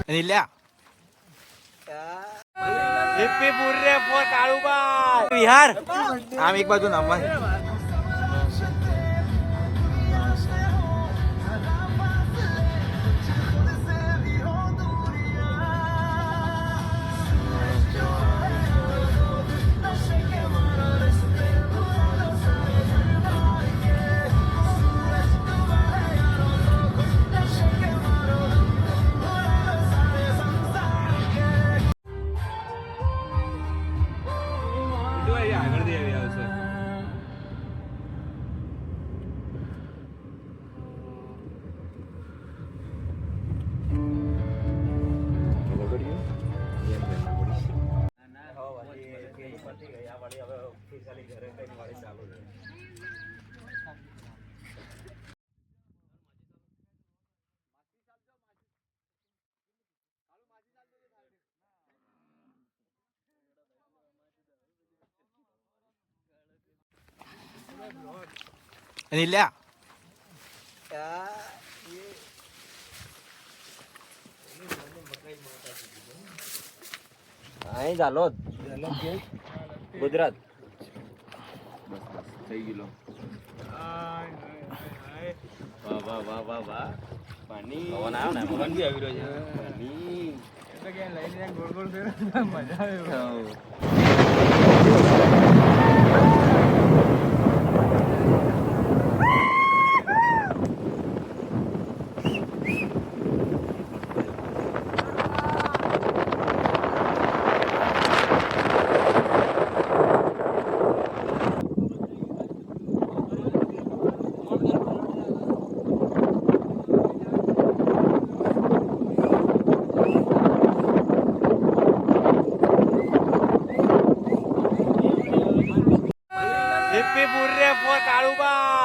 લ્યા હિપ્પી પૂરે ફોર કાળુભાઈ બિહાર આમ એક બાજુ નામ લ્યા અહીં જાલોદ ગુજરાત થઈ ગયેલો વાહ વાહ વાહ વાહ વાહ પાણી પવન આવ્યો ને પવન બી આવી રહ્યો છે પાણી એટલે કે લઈને ગોળ ગોળ ફેરો મજા આવે હિપ્પી પૂરે ફોર કાળુભાઈ